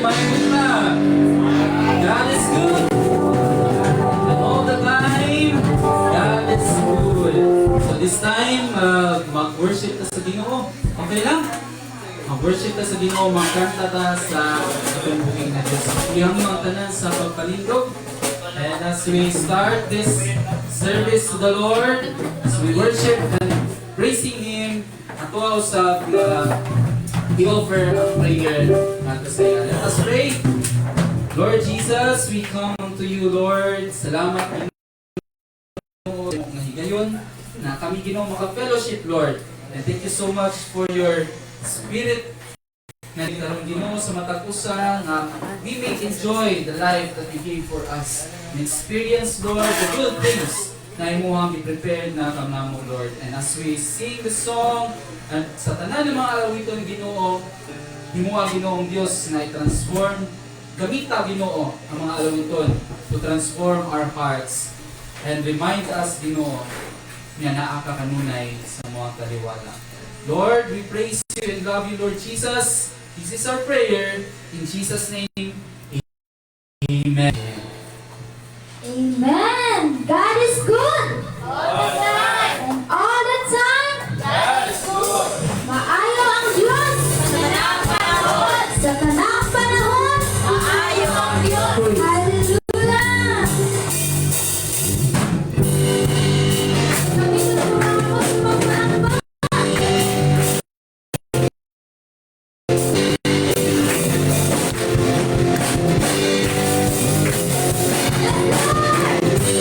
Remind na. God is good. And all the time, God is good. So this time, mag-worship ta sa Ginoo. Okay lang? Mag-worship ta sa Ginoo, magkanta ta sa pagbuking na Diyos. Iyang mga tanan sa pagpalindog. And as we start this service to the Lord, as we worship and praising Him, ato sa i-offer a prayer nato sa iya. Let us pray. Lord Jesus, we come to you, Lord. Salamat Ginoo na higayon na kami Ginoo maka-fellowship, Lord. And thank you so much for your Spirit na karon Ginoo sa matag usa na we may enjoy the life that you gave for us and experience, Lord, the good things na imuhang i-prepared na kanamo, Lord. And as we sing the song at sa tanan ng mga alawiton Ginoo, himuha Ginoong Dios na i-transform, gamita Ginoo ang mga alawiton to transform our hearts and remind us Ginoo nga naa ka kanunay sa mga kaliwala. Lord, we praise you and love you, Lord Jesus. This is our prayer. In Jesus' name, Amen. Amen. God is good. All the time. And all the time. God is good. Maayo ang Diyos. Sa kanang panahon. Sa kanang panahon. Maayo ang Diyos. Hallelujah. Kami tutulungan mo magmamahal. Let's go.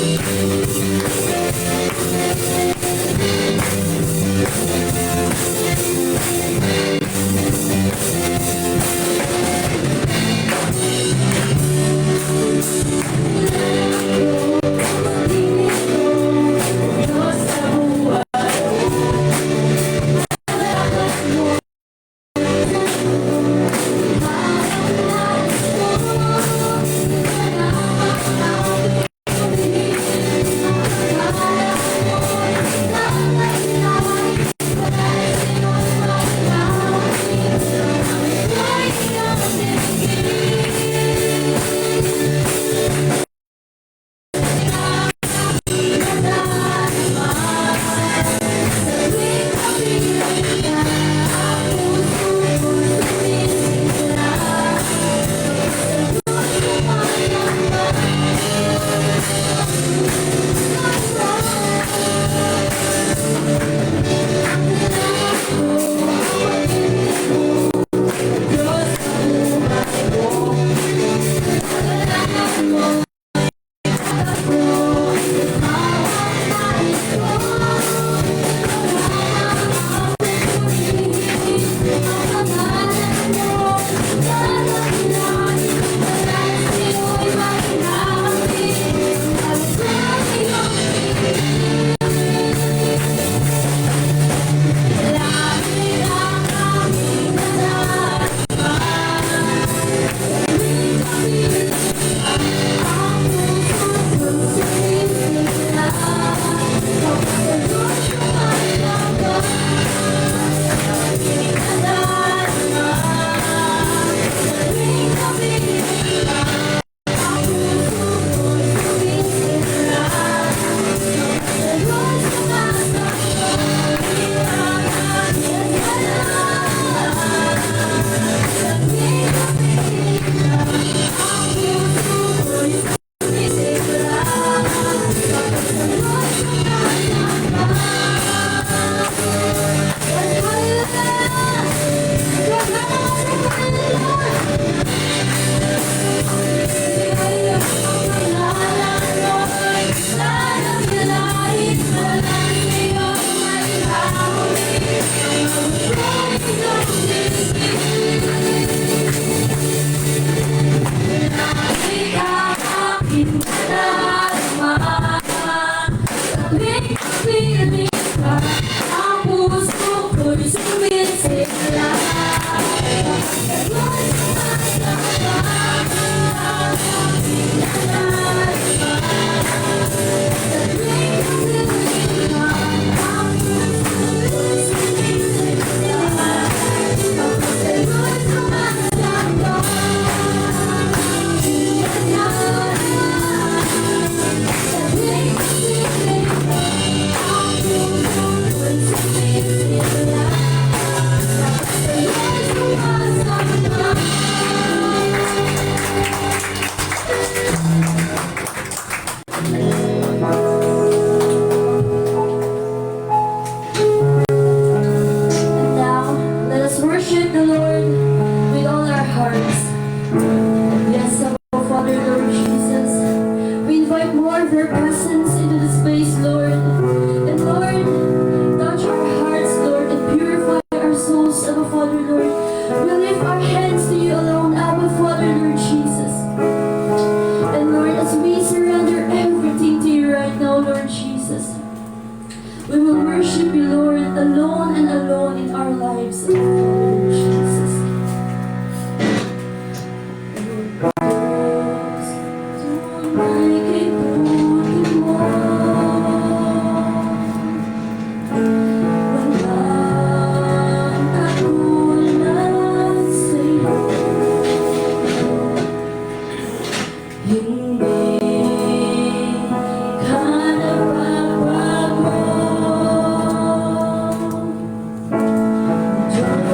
presence into this place, Lord. And Lord, touch our hearts, Lord, and purify our souls, Abba Father, Lord. We lift our hands to you alone, Abba Father, Lord Jesus. And Lord, as we surrender everything to you right now, Lord Jesus, we will worship you, Lord, alone and alone in our lives, Abba Father, Lord Jesus. Diyos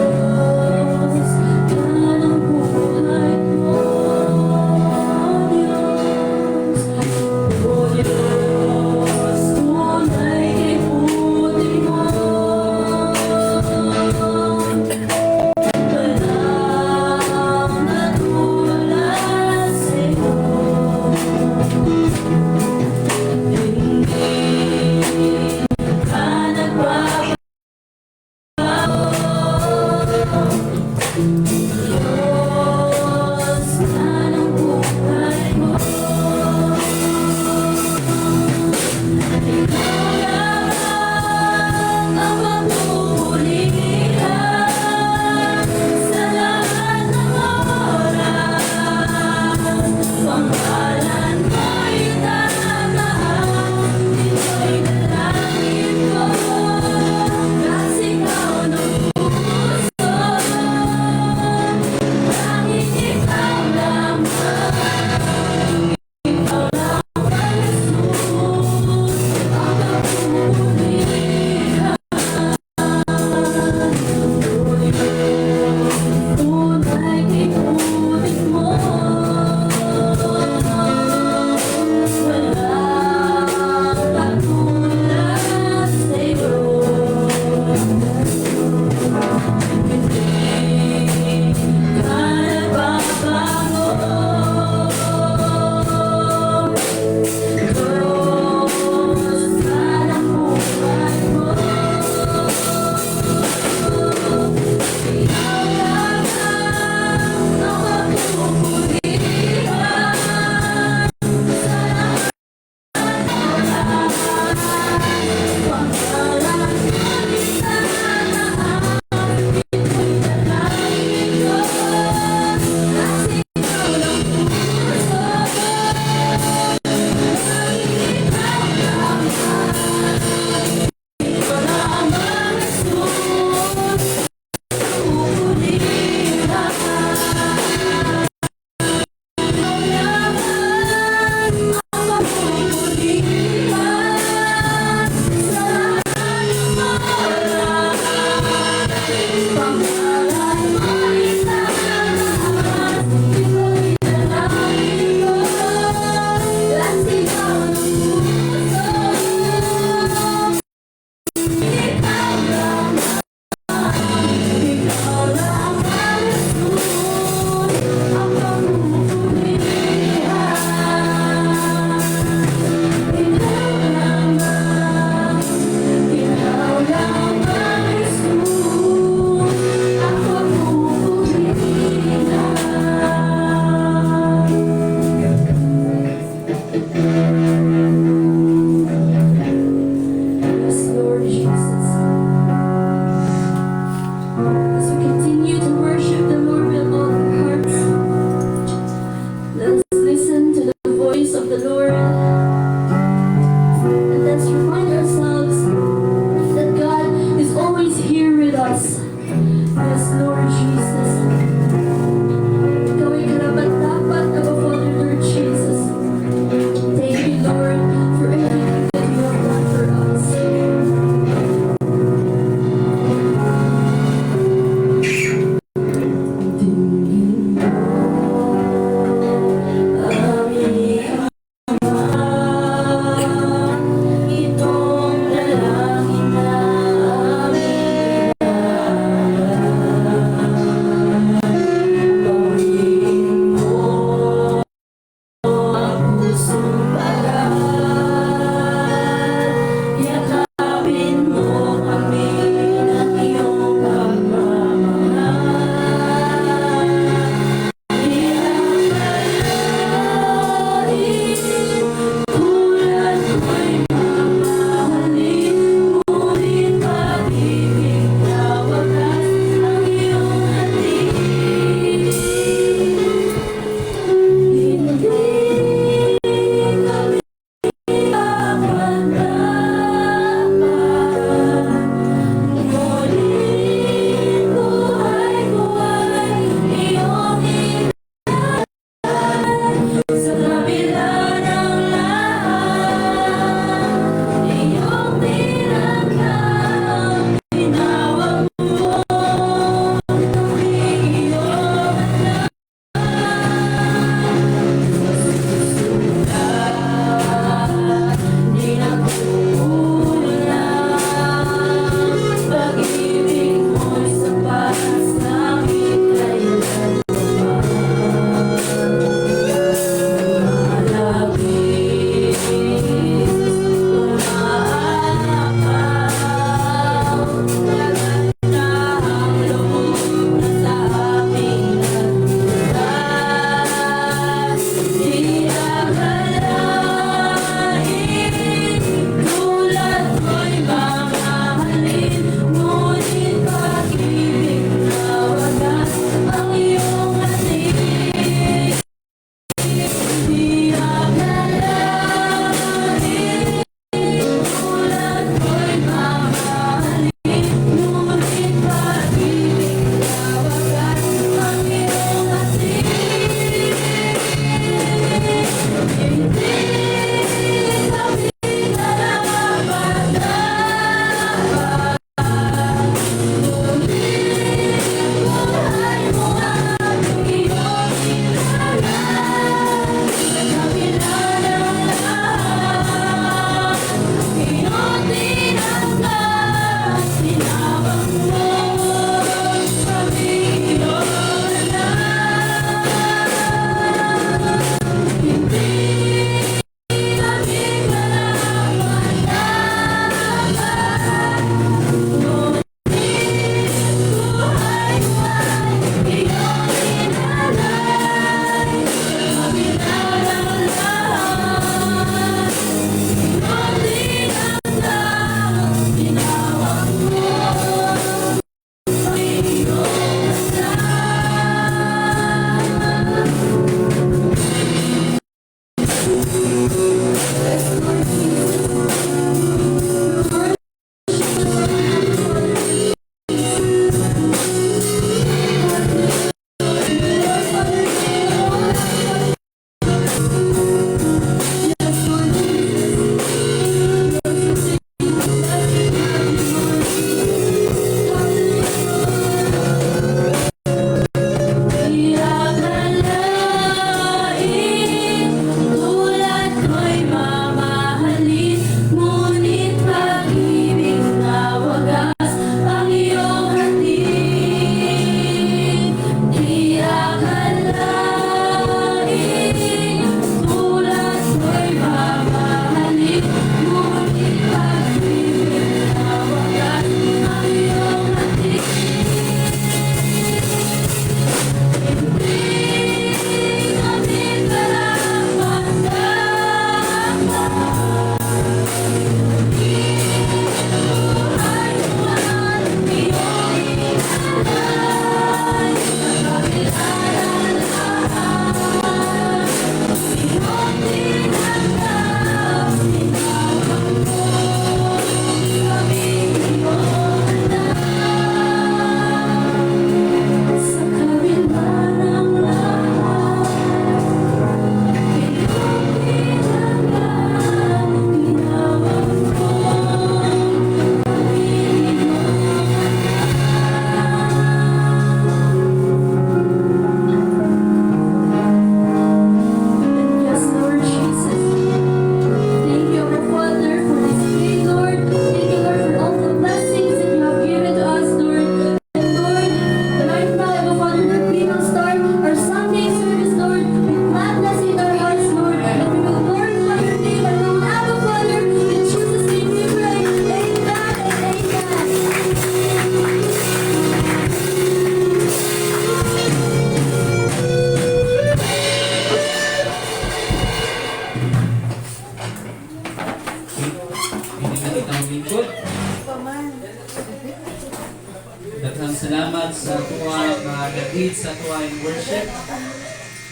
daghang salamat sa tuwa nga nag-lead sa tuwa in worship.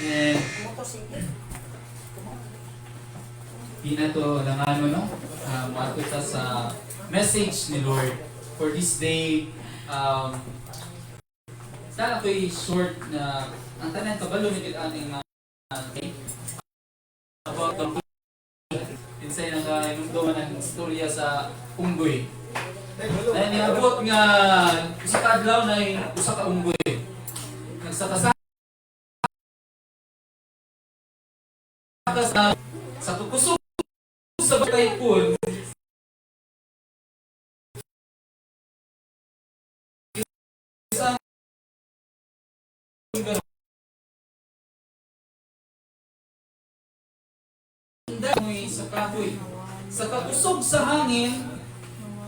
And di na to langan mo, no? Maato ta sa message ni Lord for this day. Sana ko'y short na ang tanan kabalo ni aning about the insay naka-inumduman ang istorya sa unggoy. Ay niabot nga usa ka adlaw na usa ka unggoy. Nagsakasa sa tukusog sa batay pool. Sa kahoy. Sa kakusog sa hangin,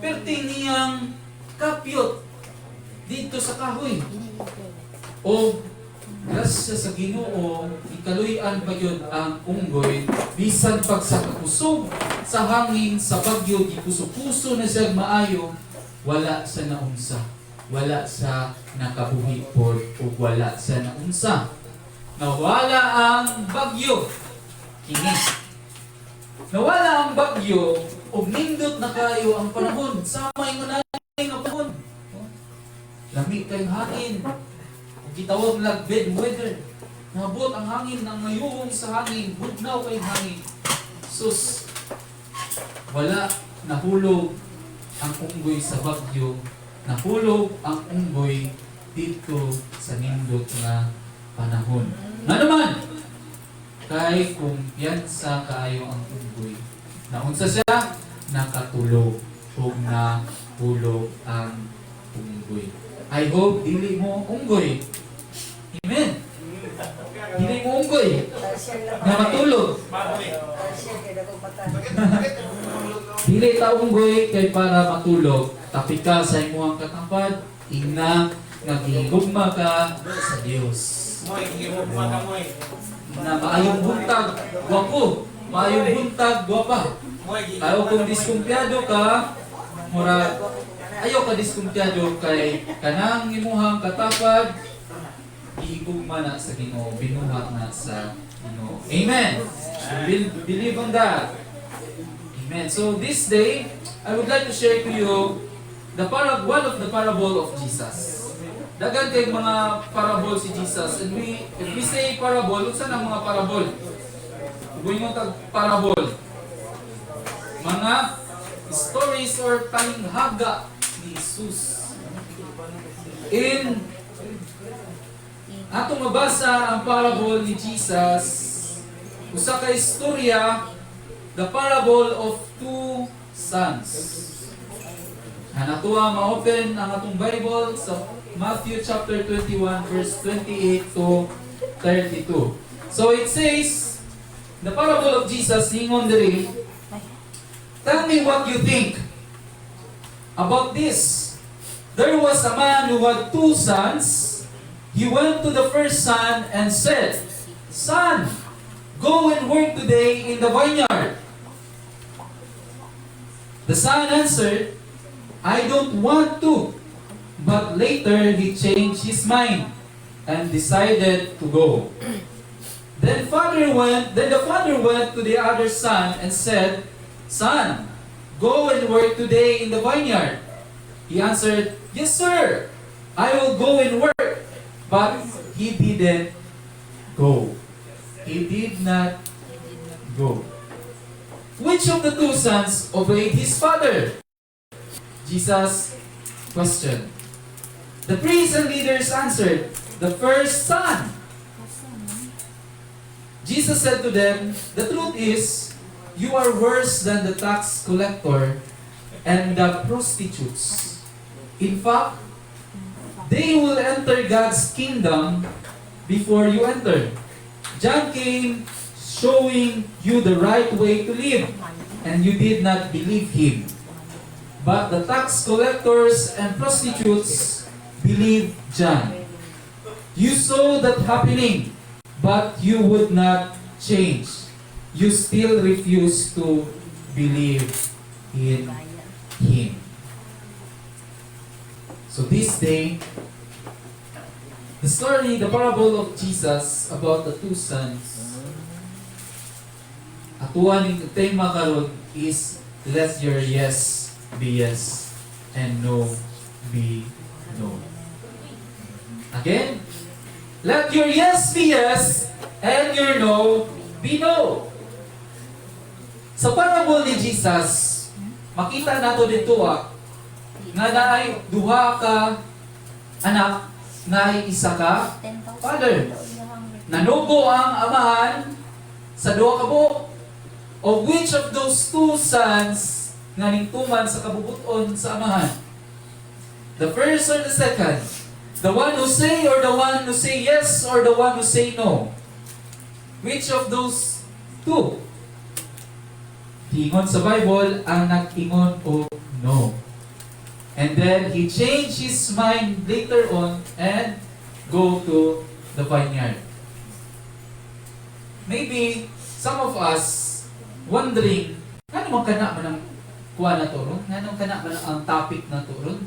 perti niyang kapyot dito sa kahoy. O grasya sa Ginoo, ikaluyan ba yun ang unggoy, bisan pag sa kakusog sa hangin, sa bagyo, gipuso-puso na siya maayo, wala sa naunsa. Wala sa nakabuhi po o wala sa naunsa. Nawala ang bagyo. Kini. Nawala ang bagyo o nindot na kayo ang panahon. Samay mo na ang panahon. Lamig kayong hangin. O gitawag lang bad weather. Nabot ang hangin ng ngayong sa hangin. Bugnaw kayong hangin. Sus. Wala. Nahulog ang unggoy sa bagyo. Nahulog ang unggoy dito sa nindot na panahon. Nga naman, kay kumpiyansa kaayo ang unggoy. Naunsa siya? Nakatulog o nahulog ang unggoy. I hope dili mo unggoy. Amen. Dili mo unggoy na matulog. Dili ta unggoy kay para matulog. Tapi ka sa imong katapad, ina nagigugma ka sa Dios. Na maayong buntag, gwapo. Maayong buntag, gwapa. Ayaw kung diskumpiyado ka, mura, ayaw ka diskumpiyado kay kanang imuhang katapad, iigugma na sa Ginoo, binuhat na sa Ginoo. Amen. Believe on that. Amen. So this day, I would like to share to you one of the parable of Jesus. Dagan kay mga parable si Jesus. And if we say parable, unsa ang mga parable? Buingon tag parable. Mga stories or talinghaga ni Jesus. In atong mabasa ang parable ni Jesus, usa ka istorya, the parable of two sons. Natuwa ma-open ang atong Bible sa Matthew chapter 21 verse 28 to 32. So it says, the parable of Jesus, hingon diri, tell me what you think about this. There was a man who had two sons. He went to the first son and said, Son, go and work today in the vineyard. The son answered, I don't want to. But later he changed his mind and decided to go. Then the father went to the other son and said, Son, go and work today in the vineyard. He answered, Yes, sir, I will go and work. But he didn't go. He did not go. Which of the two sons obeyed his father? Jesus questioned. The priests and leaders answered, the first son. Jesus said to them, the truth is, you are worse than the tax collector and the prostitutes. In fact, they will enter God's kingdom before you enter. John came showing you the right way to live, and you did not believe him. But the tax collectors and prostitutes believed John. You saw that happening, but you would not change. You still refuse to believe in him. So this day, the parable of Jesus about the two sons, atuan ng tema karon is let your yes be yes and no be no. Again, let your yes be yes and your no be no. Sa parable ni Jesus, makita nato dito nga naay duha ka anak, naay isa ka father. Nanubo ang amahan sa duha ka buok. Of which of those two sons nga ningtuman sa kabubuton sa amahan? The first or the second? The one who say or the one who say yes or the one who say no? Which of those two? Ingon sa Bible, ang nag-ingon o no. And then he changed his mind later on and go to the vineyard. Maybe some of us wondering, nganong kana man ang kuha na to ron? Nganong kana man ang topic na to ron?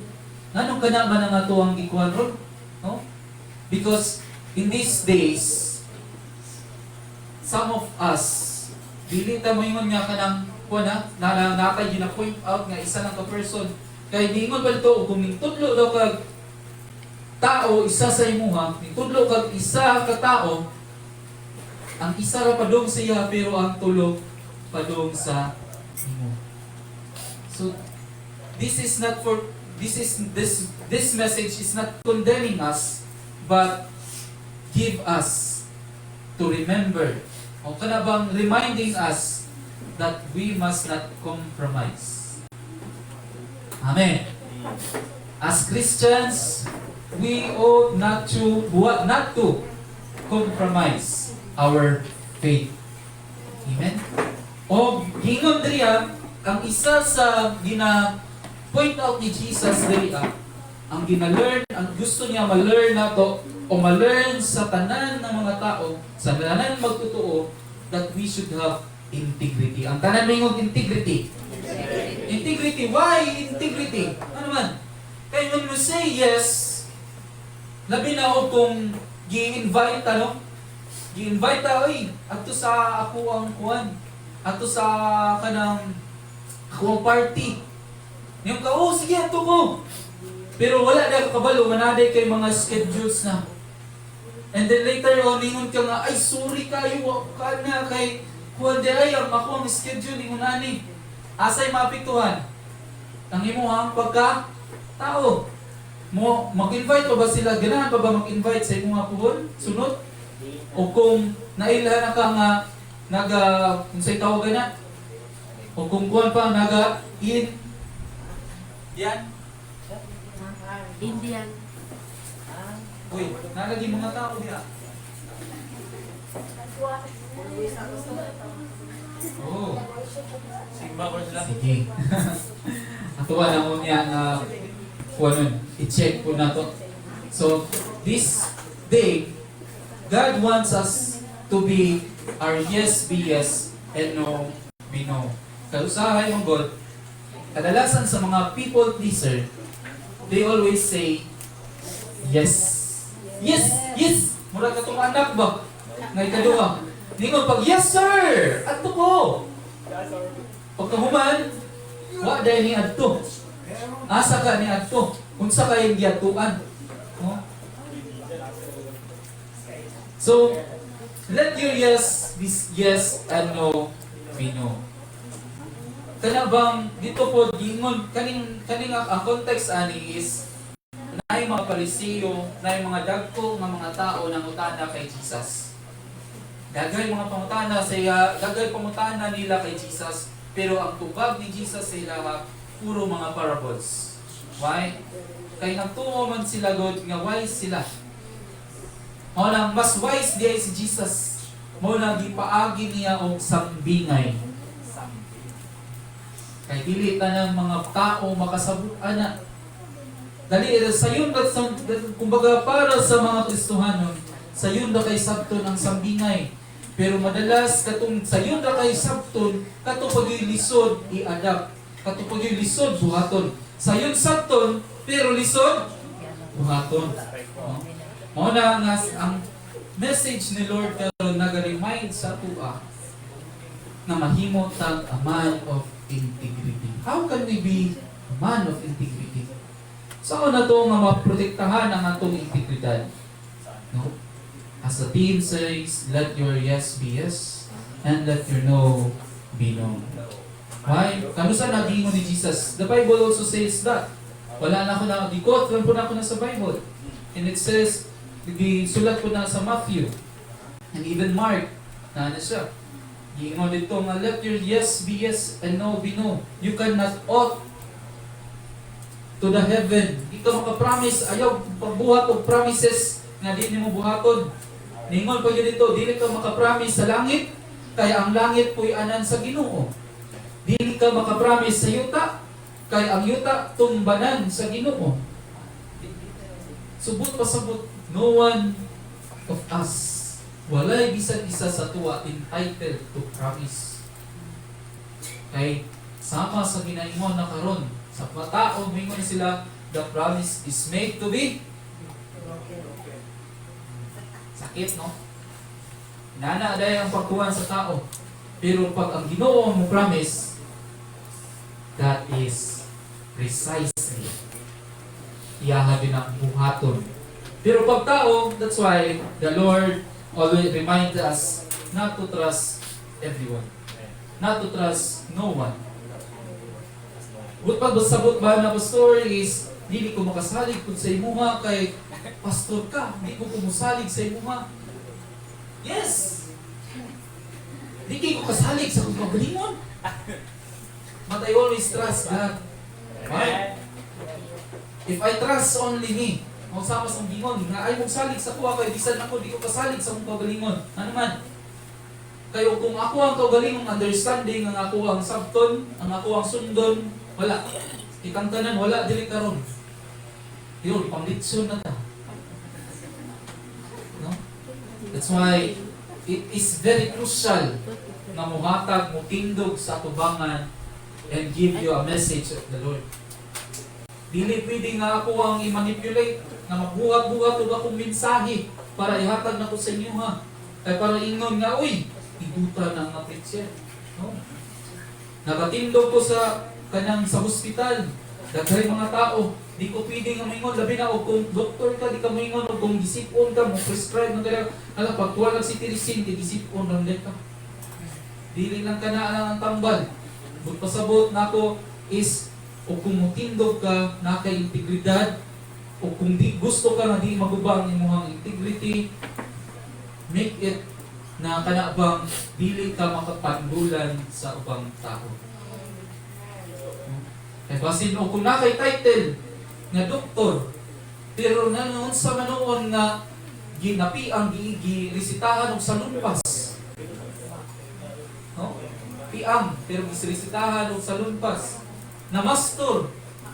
Nganong kana man ang ato ang gikuha ron? No? Because in these days, some of us, dili ta moingon nga kanang kuha na natay gina-point out nga isa ng ka-person. Kaya niingon ba ito, kung nintudlo daw kag tao, isa sa imuha, nintudlo kag isa ka tao, ang isa ra padong siya pero ang tulo padong sa imo. So this message is not condemning us, but give us to remember, o kana bang reminding us that we must not compromise. Amen. As Christians, we ought not to compromise our faith. Amen. O gingon diriya, ang isa sa point out ni Jesus diriya, ang gina-learn, ang gusto niya ma-learn nato o ma-learn sa tanan ng mga tao, sa tanan magtotoo, that we should have integrity. Ang tanan mingog integrity. Integrity. Why integrity? Ano man? Kaya when you say yes, labi na o kung gi-invite gi-invite oy, ato sa ako ang kuan, ato sa kanang ako ang party. Yung ka, oh sige ato ko. Pero wala na kabalo, manaday kay mga schedules na. And then later on, ningon ka nga, ay sorry kayo, ka na kay kuan di ay, ako ang schedule, ningon ani. Asay mapiktuhan? Ang imo ang pagka tao. Mo mag-invite pa ba sila? Ganahan pa ba mag-invite sa imo nga puhon? Sunod? O kung nailhan na ka nga kung sa'y tawagan na, o kung kuhan pa in yan? Indian. Uy, nalagi mga tao niya. Oh. Simba ko sila. Sige. Ang tuwa na mo niya na i-check po na to. So, this day, God wants us to be our yes be yes and no be no. Kausahay mong God, kadalasan sa mga people pleaser, they always say, yes. Yes! Yes! Mura ka itong anak ba? Ngay kaduha. Ningon pag, yes sir! Ato ko! Pagkahuman, wa dahil ni adto. Asa ka ni adto. Unsa ka yung giatuan. No? So, let your yes be yes and no be no. Kana bang dito po gingon kaning ang context ani is naay mga Parisiyo, naay mga dagko nga mga tao nang utana kay Jesus. Dagay mga pangutana dagay pangutana nila kay Jesus, pero ang tubag ni Jesus sila puro mga parables. Why? Kay nagtuo man sila God nga wise sila. Mao lang mas wise diay si Jesus. Mao lang gipaagi niya og sambingay. Kay dili tanang mga tao makasabut-an na. Dali sayon kumbaga para sa mga Kristohanon, sayon ra kay sabton ang sambingay. Pero madalas katong sayon ra kay sabton, kato pagyoy lisod i-adapt. Kato pagyoy lisod buhaton. Sayon sabton Pero lisod, buhaton. No? Mao na nga ang message ni Lord karon nag-remind sa tuwa na mahimo tag a man of integrity. How can we be a man of integrity? So na to nga maprotektahan ang atong integridad. No? As the theme says, let your yes be yes and let your no be no. Why? Kamusta naging mo ni Jesus? The Bible also says that. Wala na ako na, di-quote lang po na ako na sa Bible. And it says, sulat po na sa Matthew and even Mark, na ano siya. Giingon dito nga, let your yes be yes and no be no. You cannot ought to the heaven. Di ka makapromise, ayaw pagbuhat o promises nga di mo buhaton. Ningon pa yun dito, di ka makapromise sa langit, kaya ang langit po'y anan sa Ginoo. Di ka makapromise sa yuta, kaya ang yuta tumbanan sa Ginoo. Subot pasabot, no one of us, walay bisan isa sa tuwa entitled to promise. Kay sama sa ginaingon na karon sa mga tao, mingon na sila, the promise is made to be sakit, no? Nana dahil ang pagkuhan sa tao. Pero pag ang Ginoo mo promise, that is precisely iyaha din ang buhaton. Pero pag tao, that's why the Lord always reminds us not to trust everyone. Not to trust no one. But pagbasabot ba na pastor is, dili ko makasalig kung sa imuha kay pastor ka, hindi ko kumusalig sa imuha. Yes! Di ko kasalig sa kong pagalingon. But I always trust God. Right? If I trust only me, kung sama sa gingon, nga ay mong salig sa kuha kay bisan ako, di ko kasalig sa kong pagalingon. Ano man? Kayo kung ako ang kaugalingong understanding, ang ako ang sabton, ang ako ang sundon, wala. Ikang tanan, wala, dili karon. Yun, pang-litson na ta. No? That's why it is very crucial na muhatag, mutindog sa tubangan and give you a message of the Lord. Dili pwede nga ako ang i-manipulate na magbuhat-buhat o akong mensahe para ihatag na ko sa inyo ha. Ay para ingon nga, uy, iduta na nga preacher. No? Nakatindog ko sa kanang sa hospital. Daghay mga tao, di ko pwede nga maingon, labi na o kung doktor ka, di ka maingon, o kung gisipon ka, mo prescribe ng kaya, pagkuha lang si tirisin, di gisipon lang ka. Dili lang ka na ang tambal. Magpasabot na ako is, o kung mutindog ka, naka-integridad, o kung di gusto ka na di magubang imuhang integrity, make it na kanabang dili ka makapandulan sa ubang tao. Kaya basin o kung naka-title nga doktor, pero nanoon sa manoon nga ginapi ang giresitahan og salumpas. No? Piang, pero gisresitahan og salumpas. Na master,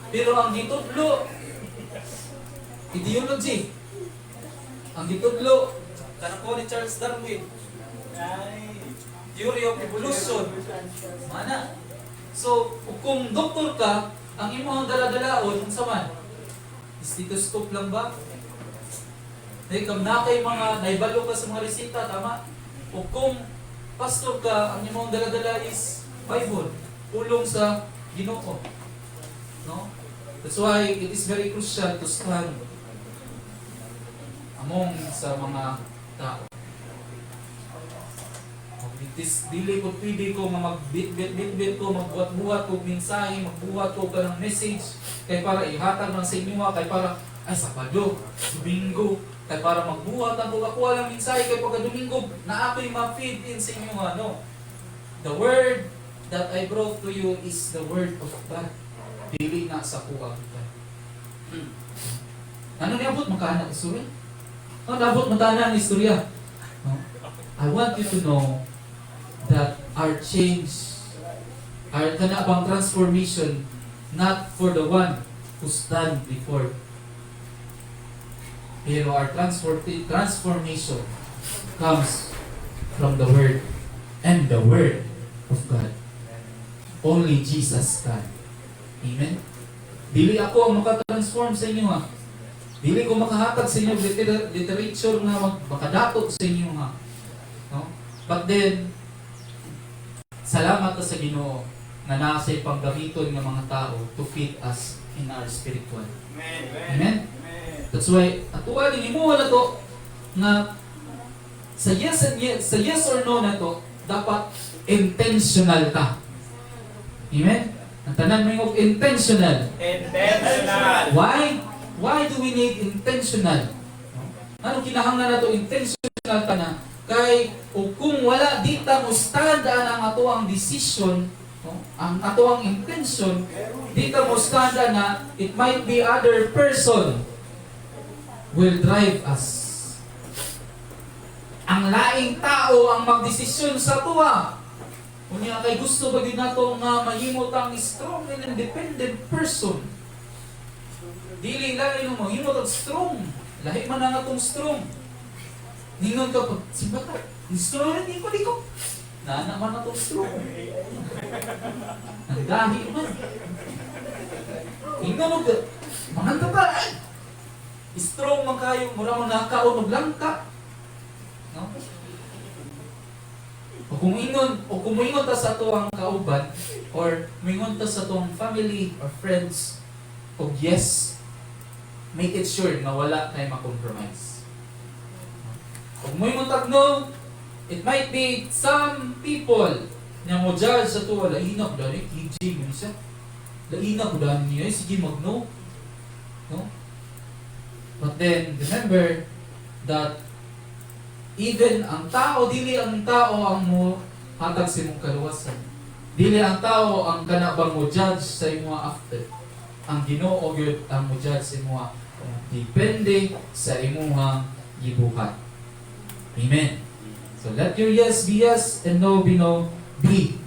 pero ang gitudlo, ideology. Ang gitudlo, kanang ko ni Charles Darwin. Theory of evolution. Mana? So, kung doktor ka, ang imong dala-dalaon, unsa man? Stethoscope lang ba? Dahil kung na kay mga, naibalo ka sa mga resita, tama? O kung pastor ka, ang imong dala-dala is Bible. Pulong sa Ginoo. No? That's why it is very crucial to stand among sa mga tao. Dili ko pwede ko magbit-bit ko, magbuhat-buhat ko mensahe, magbuhat ko ka ng message, kay para ihatag ng sa inyo, kay para, ay Sabado, Domingo, kay para magbuhat ang ako lang mensahe, kay pagka Domingo, na ako'y ma-feed in sa inyo, no? The word that I brought to you is the word of God. Dili na sa kuha kita. Ano niabot makana ang istorya? Ano niabot makana ang istorya? No? I want you to know that our change, our kanabang transformation, not for the one who stand before. Pero our transformation comes from the Word and the Word of God. Only Jesus can. Amen? Dili ako ang makatransform sa inyo ha. Dili ko makahatag sa inyo literature nga makadatot sa inyo ha. No? But then, salamat ta sa Ginoo na nasa panggamiton ng mga tao to feed us in our spiritual. Amen? That's why, atuwa din mo wala to na sa yes or no na to, dapat intentional ta. Amen? Ang tanan mo yung intentional. Intentional. Why? Why do we need intentional? Ano kinahanglan nato intentional ka na? Kay o kung wala di ta mo standaan ang ato ang decision, no? Ang ato ang intention, di ta mo standaan na it might be other person will drive us. Ang laing tao ang magdesisyon sa tuwa. Kunya kay gusto ba din nato nga mahimot ang strong and independent person. Dili lang yung mahimot ang strong. Lahi man ang atong strong. Ningon ka pa, simba ka, strong na di ko. Nana man atong strong. Ang dami man. Ningon ka, mahal ka ba? Strong man kayo, mura mo nakakaon og langka. No? O kung ingon ta sa tuwang kauban or mingon ta sa tuwang family or friends og yes, make it sure na wala tayo makompromise. Kung mingon tag no, it might be some people na mo judge sa tuwa laina ko dali KJ mo siya. Laina ko dali niya sige mag no. No? But then remember that even ang tao, dili ang tao ang mo hatag sa imong kaluwasan. Dili ang tao ang kanabang mo judge sa imong after. Ang Ginoo gyud ang mo judge sa imong depende sa imong gibuhat. Amen. So let your yes be yes and no be no. Be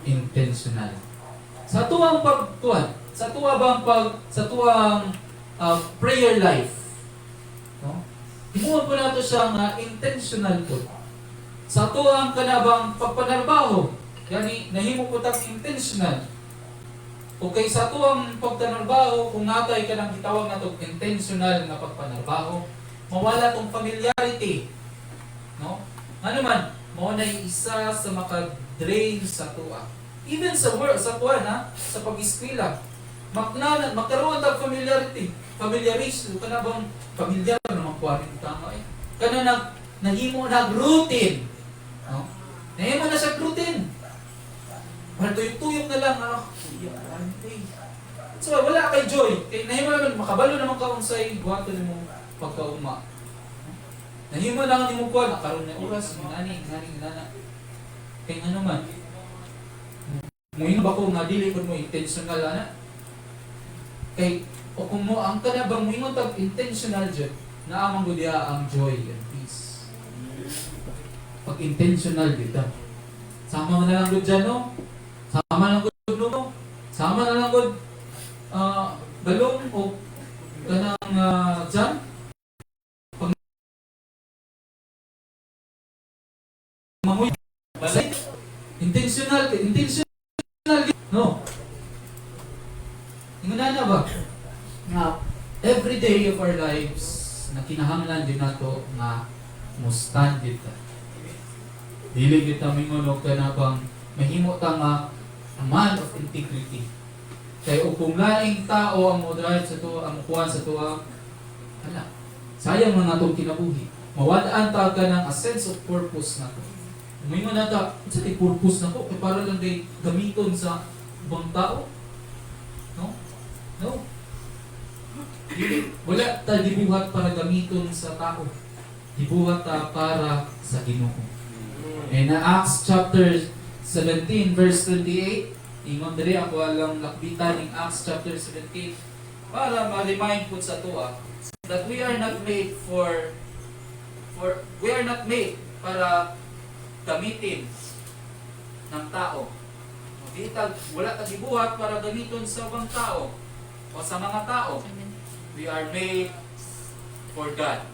intentional. Sa tuwang pagtuan, sa tuwang prayer life. No? Himuon po nato siyang intentional po. Sa to ang kanabang pagpanarbaho, yani nahimo po tang intentional. O kay sa to ang pagpanarbaho, kung natay ka nang gitawag nato intentional na pagpanarbaho, mawala tong familiarity. No? Ano man, mao na isa sa maka-drain sa tuwa. Even sa work, sa tuwa na, sa pag-eskwela, magkaroon tag familiarity. Familiarization, ka na bang familiar naman po rin tama eh. Kana nahimo nag-routine. No? Nahimo na siya routine. Para tuyok-tuyok na lang, so wala kay joy. Kay nahimo naman, makabalo naman ka kung sa'y buhato ni mo pagkauma. Nahimo lang ni mo po, nakaroon na oras, nani. Kay ano man. Muhin ba ko nga dili ko mo intentional na? Kay o kung mo ang kanabang mingon tag intentional jud na amang gud ang joy and peace. Pag intentional gid ta. Sama na lang gud dyan, no? Sama na lang gud no? Sama na lang gud balong o kanang dyan. Pag mamuy balay intentional no. Ingon na ba? Nga, every day of our lives, na kinahanglan din nato nga mo-stand dito. Dili kita mingunog ka na bang mahimo ta nga a man of integrity. Kaya kung laing tao ang mo-drive sa tuwa, ang kuhan sa tuwa, hala, sayang na natong kinabuhi. Mawadaan ta ka ng a sense of purpose na to. Umingon na ta, sa purpose na ko, kaya para lang day gamiton sa ibang tao. No? No. Wala ta dibuhat para gamiton sa tao. Dibuhat ta para sa Ginoo. And Acts chapter 17 verse 28, ingon diri ako alang lakbitan ning Acts chapter 17 para ma-remind po sa tuwa that we are not made para gamitin ng tao. Wala ta dibuhat para gamiton sa ibang tao o sa mga tao. We are made for God.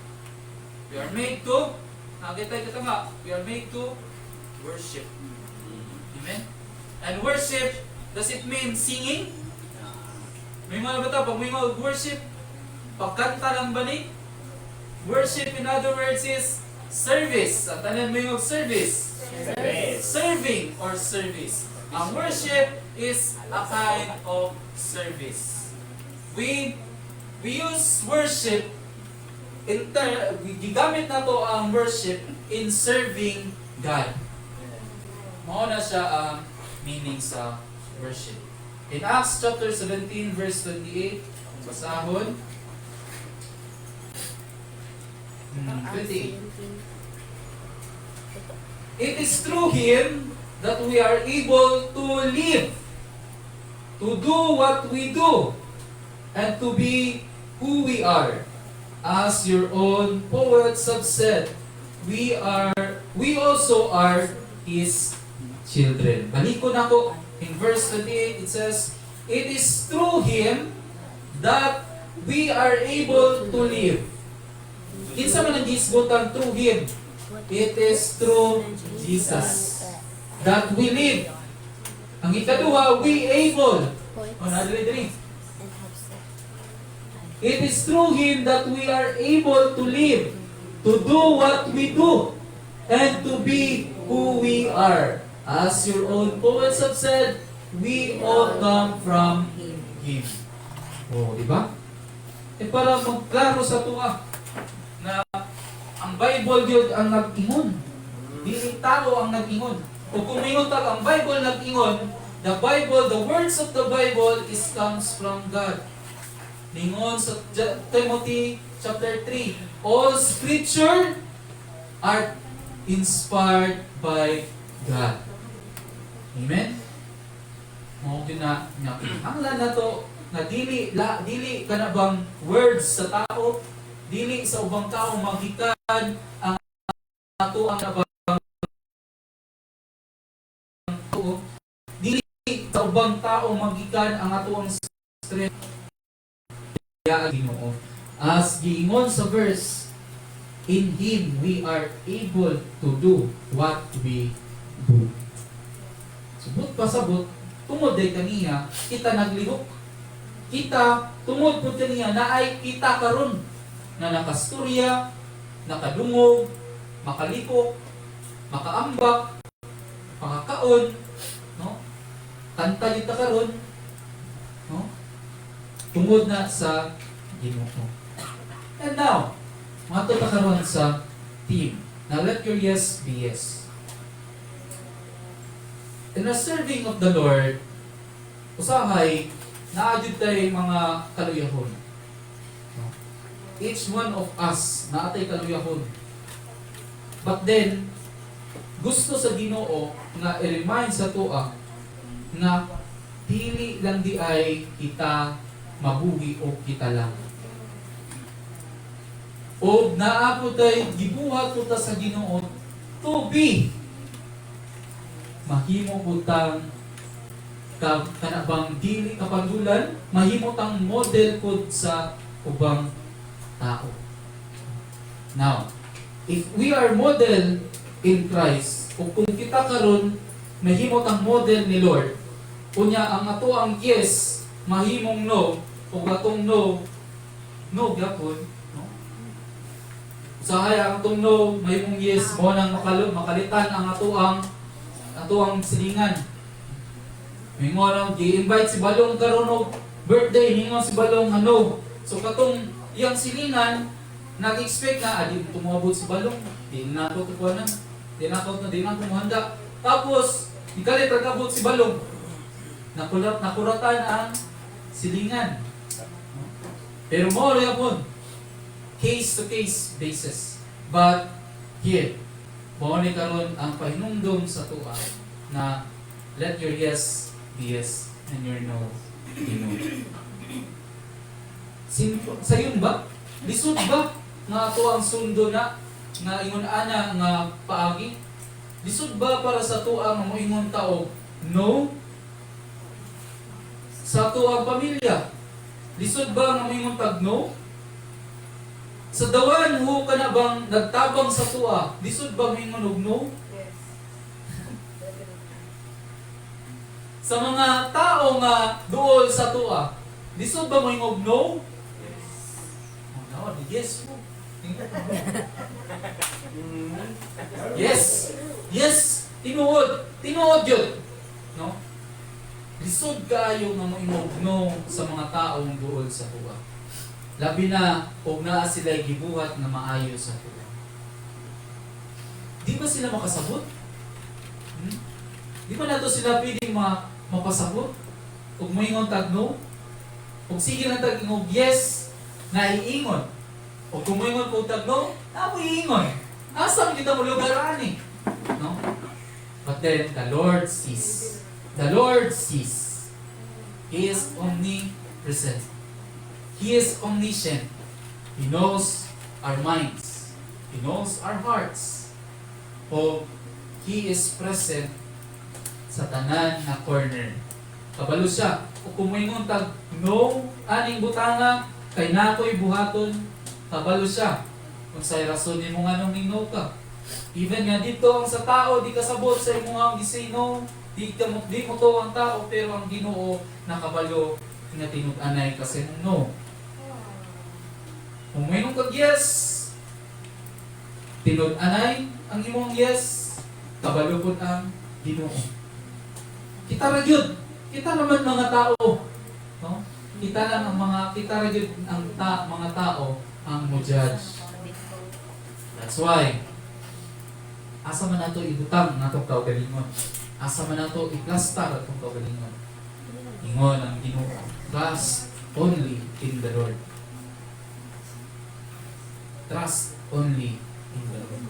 We are made to, we are made to worship. Amen? And worship, does it mean singing? May mga bata, pag may mga worship, pagkanta lang ba ni? Worship, in other words, is service. Ang tanan mo yung service. Serving or service. Ang worship is a kind of service. We use worship gigamit na to ang worship in serving God. Mao na siya ang meaning sa worship. In Acts chapter 17 verse 28, basahon. 28. It is through Him that we are able to live, to do what we do, and to be who we are. As your own poets have said, we also are His children. Balikon ako, in verse 28 it says, it is through Him that we are able to live. Kinsa man ang gisgutan through Him? It is through Jesus that we live. Ang ikaduha, we able. Dali. It is through Him that we are able to live, to do what we do, and to be who we are. As your own poets have said, we all come from Him. Oh, di ba? Para magklaro sa tuwa na ang Bible yun ang nag-ingon. Dili tao ang nag-ingon. O kung mayroon ang Bible nag-ingon, the Bible, the words of the Bible comes from God. Ningon sa Timothy chapter 3, all scripture are inspired by God. Amen? Mao din na ang na to na dili kana bang words sa tao, dili sa ubang tao magikan ang ato ang dili sa ubang tao magikan ang ato ang strength. Ginoo. As giingon sa verse, in Him we are able to do what we do. Subot pasabot, tungod day kaniya, kita naglihok. Kita, tungod po kaniya, na ay kita karon na nakasturya, nakadungog, makalikok, makaambak, makakaon, no? Kanta kita karon, no? Tungod na sa Ginoo. And now, mato ta karon sa team. Now let your yes be yes. In the serving of the Lord, usahay naadjud tay mga kaluyahon. Each one of us naatay kaluyahon. But then gusto sa Ginoo nga i-remind sa tuwa na dili lang di ay kita mabuhi o kita lang. O naapod tay gibuhat ko ta sa Ginoo to be mahimo utang kanabang dili kapandulan, mahimo tang model pod sa ubang tao. Now, if we are model in Christ, o kung kita karon mahimo tang model ni Lord, unya ang ato ang yes mahimong no, o atong no gyapon, no? Usahay ang atong no mahimong yes mo nang makalitan ang ato ang silingan. Mingon ang gi-invite si Balong karon og birthday, hingon si Balong ano. So katong iyang silingan nag-expect na adi tumabot si Balong, di na to tukuanan, di na ko handa. Tapos ikalit nagabot si Balong. Nakuratan ang silingan. Pero mo rin po, case-to-case basis. But here, mo ni karon ang pahinumdom sa tuwa na let your yes be yes and your no be no. Sayon ba? Lisod ba nga ato ang sundo na nga ingon ana nga paagi? Lisod ba para sa tuwa nga moingon tao no? Sa tuwa pamilya, lisod ba nga moingon tag no? Sa dawan ho ka na bang nagtabang sa tuwa, lisod ba moingon og no? Sa mga tao nga duol sa tuwa, Lisod ba mo yung no? Oh, no, yes mo. Yes. Yes. Tinuod. Tinuod yun. No? Lisod kayo nga mo no sa mga taong duol sa tuwa. Labi na kung naa sila'y gibuhat na maayo sa tuwa. Di ba sila makasabot? Di ba nato sila pwedeng mapasabot? Kung mo ingon tag no? Kung sige lang tag ingog yes, naiingon. O kung mo ingon kung tag no, na mo iingon. Asa mo kita mo lugar ani? No? But then the Lord sees. The Lord sees. He is omnipresent. He is omniscient. He knows our minds. He knows our hearts. O He is present sa tanan na corner. Kabalo siya. O kung may tag no, aning butanga, kay nako'y buhaton, kabalo siya. Kung sa'y rason mo nga nung no ka. Even nga dito ang sa tao, di kasabot sa imo nga gisay no, di mo to ang tao, pero ang Ginoo nakabalo nga tinud-anay kasi no. Kung may kag yes, tinud-anay ang imong yes, kabalo pud ang Ginoo. Kita ra gyud. Kita naman mga tao, no? Kita lang ang kita ra gyud ang mga tao ang mo-judge. That's why asa man nato ibutang natong kaugalingon. Asa man nato iplastar atong kaugalingon. Ingon ang Ginoo, trust only in the Lord. Trust only in the Lord.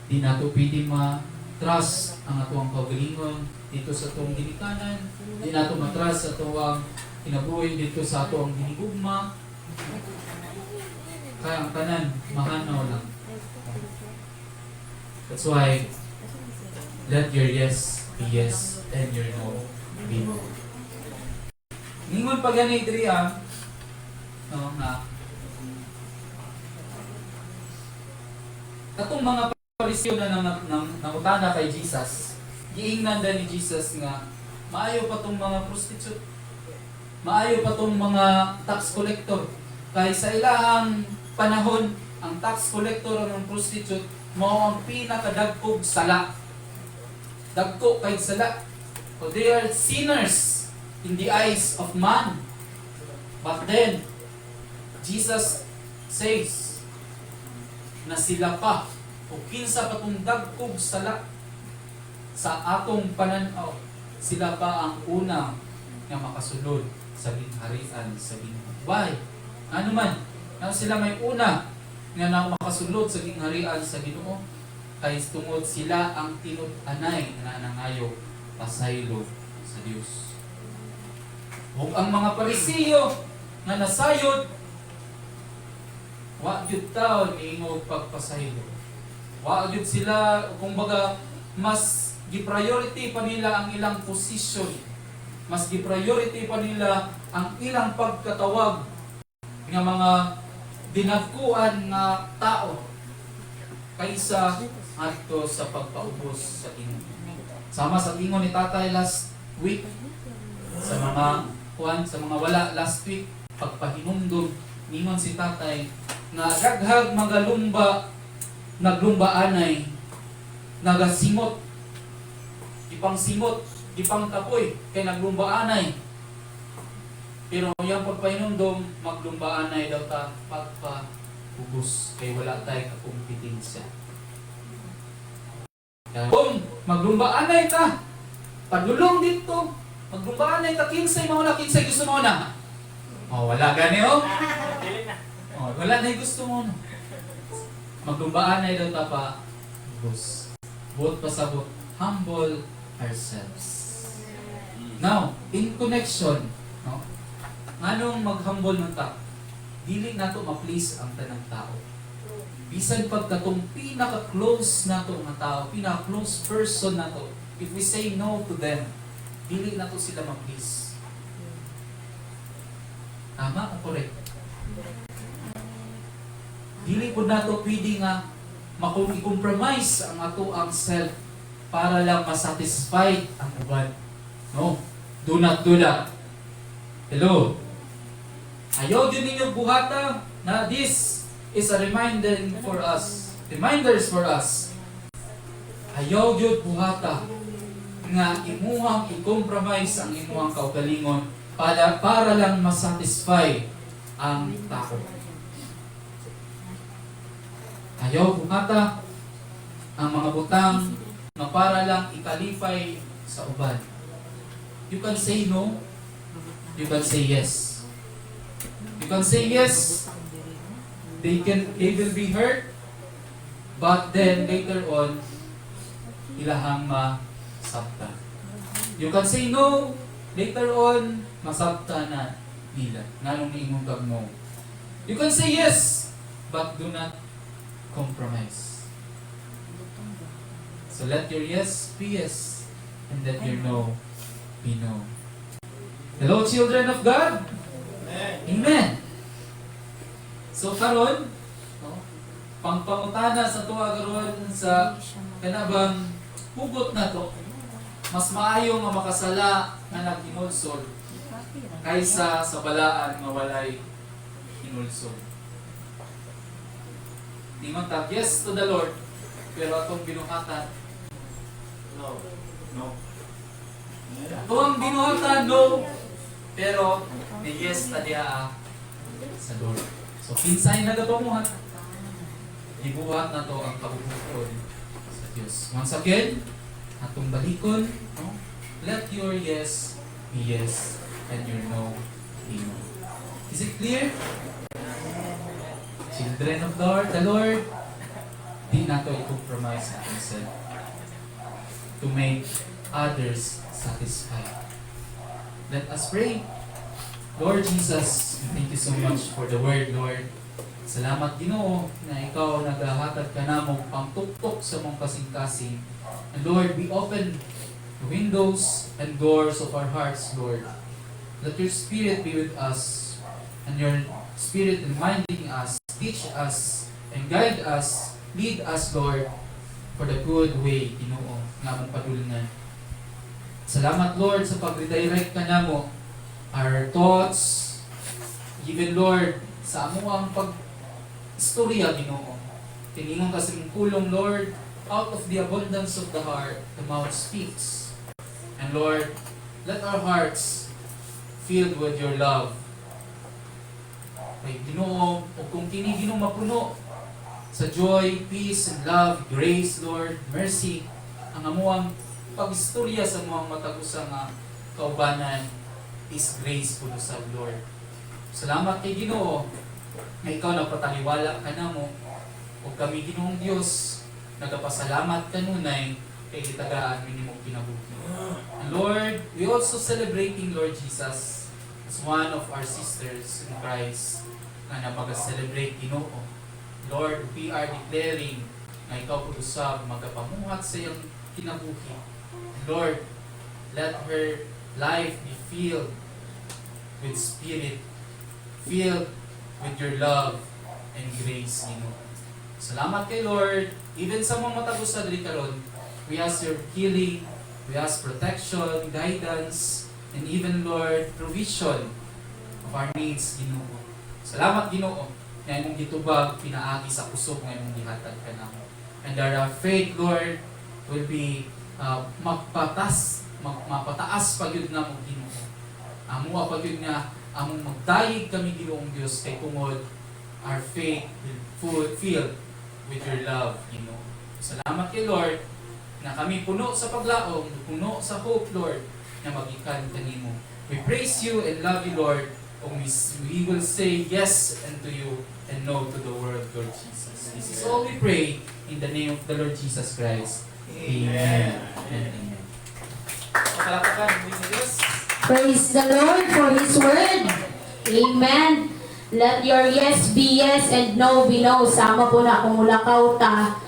Di nato pwede ma-trust ang atong kaugalingon dito sa atong ginikanan. Di nato ma-trust sa atong kinabuhi dito sa atong ginigugma. Kaya ang tanan, mahanaw lang. That's why, let your yes be yes and your no be no. Ningon pa gani diri no, na katong mga Pariseo na nangutana kay Jesus, giingnan da ni Jesus nga maayo pa tong mga prostitute, maayo pa tong mga tax collector. Kay sa ilahang panahon, ang tax collector ang prostitute mao ang pinakadagkog sala. Dagko kay sala. So they are sinners in the eyes of man. But then, Jesus says na sila pa o kinsa pa tong dagkog sala sa atong pananaw, sila pa ang una nga makasulod sa gingharian sa Ginoo. Why? Ano man, sila may una nga makasulod sa gingharian sa Ginoo kay tungod sila ang tinud-anay nga nangayo pasaylo sa Dios. Ug ang mga Pariseo nga nasayod wa gyud taon niingog pagpasaylo. Wa gyud sila kumbaga mas gi-priority pa nila ang ilang position. Mas gi-priority pa nila ang ilang pagkatawag nga mga dinagkuan nga tao kaysa adto sa pagpaubos sa Ginoo. Sama sa ingon ni Tatay last week sa mga wala last week pagpahinumdum ningon si Tatay na daghag magalumba naglumbaanay nagasimot ipang simot ipang tapoy kay naglumbaanay. Pero yung pagpahinumdum, maglumbaanay daw ta pagpahubos kay wala tayo kakumpetensya. Kung maglumbaanay ta, padulong dito, maglumbaanay ta, kinsay mauna, kinsay gusto mo na. Oh, wala gani oh. Oh, wala na gusto mo na. Maglumbaanay daw ta pa hubos. Buot pasabot, humble ourselves. Now, in connection, no? Anong maghambol ng tao? Dili nato ma-please ang tanang tao. Bisan pagkatong pinaka-close nato nga tao, pinaka-close person nato, if we say no to them, dili nato sila ma-please. Tama o correct? Dili po nato pwede nga i-compromise ang ato ang self para lang masatisfy ang uban. No? Do not do that. Hello. Ayaw din ninyo buhata na this is a reminders for us. Ayaw yun buhata nga imuhang i-compromise ang imuhang kaugalingon para lang masatisfy ang tao. Ayaw buhata ang mga butang na para lang ikalifay sa uban. You can say no, you can say yes. You can say yes, they will be hurt, but then later on, ilahang masabta. You can say no, later on, masabta na nila. Nanong niingong kag no. You can say yes, but do not compromise. So let your yes be yes, and let your no be no. Hello, children of God. Amen. So karon, no, pangpangutana sa tuwa karon sa kanabang hugot na to, mas maayo nga makasala nga naghinulsol kaysa sa balaan nga walay hinulsol. Ningon ta yes to the Lord, pero atong binuhatan no. Atong binuhatan no, pero may yes ta diha sa Lord. So kinsay na gapamuhat, ibuhat na to ang kabubuton sa Diyos. Once again, atong balikon, no? Let your yes be yes and your no be no. Is it clear? Children of the Lord, di na to i-compromise na ourselves to make others satisfied. Let us pray. Lord Jesus, we thank you so much for the word, Lord. Salamat Ginoo na ikaw nagahatag ka namo pangtuktok sa mong kasing-kasing. And Lord, we open the windows and doors of our hearts, Lord. Let your Spirit be with us, and your Spirit reminding us, teach us, and guide us, lead us, Lord, for the good way, Ginoo, nga mong padulungan. Salamat, Lord, sa pag-redirect ka namo our thoughts, even Lord, sa amo ang pag-istorya, Ginoo. Tiningon ka sa imong kulong, Lord, out of the abundance of the heart, the mouth speaks. And Lord, let our hearts filled with your love. Kay Ginoo, o kung kini Ginoo mapuno sa joy, peace, and love, grace, Lord, mercy, ang amuang pag-istorya sa mga matagusa nga kaubanan is grace po sa Lord. Salamat kay Ginoo na ikaw nagpataliwala ka na mo o kami Ginoong Diyos nagapasalamat kanunay kay itagaan minimong kinabuhi. And Lord, we also celebrating Lord Jesus as one of our sisters in Christ na mag-celebrate Ginoo. Lord, we are declaring na ikaw po usab magapamuhat sa iyong kinabuhi. Lord, let her life be filled with Spirit, filled with your love and grace, Ginoo. Salamat kay Lord. Even sa mga matagusa diri karon, we ask your healing, we ask protection, guidance, and even Lord, provision of our needs, Ginoo. Salamat Ginoo na imong gitubag pinaagi sa kusog nga imong gihatag kanamo. And our faith, Lord, will be mapataas pagyud na mo Ginoo. Amo pagyud nga among magdayeg kami Ginoong Dios kay tungod our faith will filled with your love, Ginoo. Salamat kay Lord na kami puno sa paglaom, puno sa hope, Lord, na magikan kanimo. We praise you and love you, Lord. We will say yes unto you and no to the world, Lord Jesus. This is all we pray in the name of the Lord Jesus Christ. Amen. Amen. Palakpakan, Diyos. Praise the Lord for His word. Amen. Let your yes be yes and no be no. Sama po na kung mulakaw ta.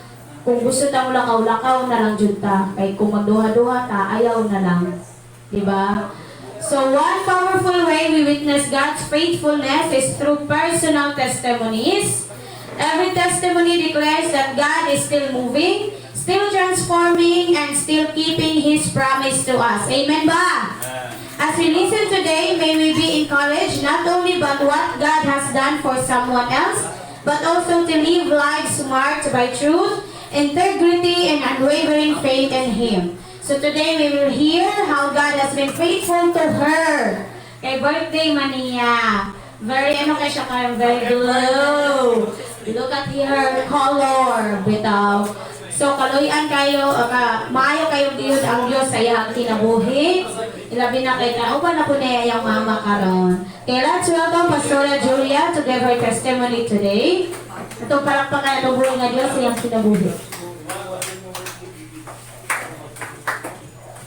Kung gusto ta mulakaw-lakaw na lang jud ta. Kay kung magduha-duha ta, ayaw na lang. Diba? So one powerful way we witness God's faithfulness is through personal testimonies. Every testimony declares that God is still moving, still transforming, and still keeping His promise to us. Amen ba? As we listen to today, may we be encouraged not only by what God has done for someone else, but also to live lives marked by truth, integrity, and unwavering faith in Him. So today, we will hear how God has been faithful to her. Kay birthday man niya. Very, kaya siya kayo, very glow. Look at her color, bitaw. So, kaluyan kayo, maayo kayo diyon ang Diyos sa iyang kinabuhi. Ilabi na kay kauban na po niya yung mama karon. Okay, let's welcome Pastora Julia to give her testimony today. Ito parang pagkatuburo nga Diyos sa iyang kinabuhi.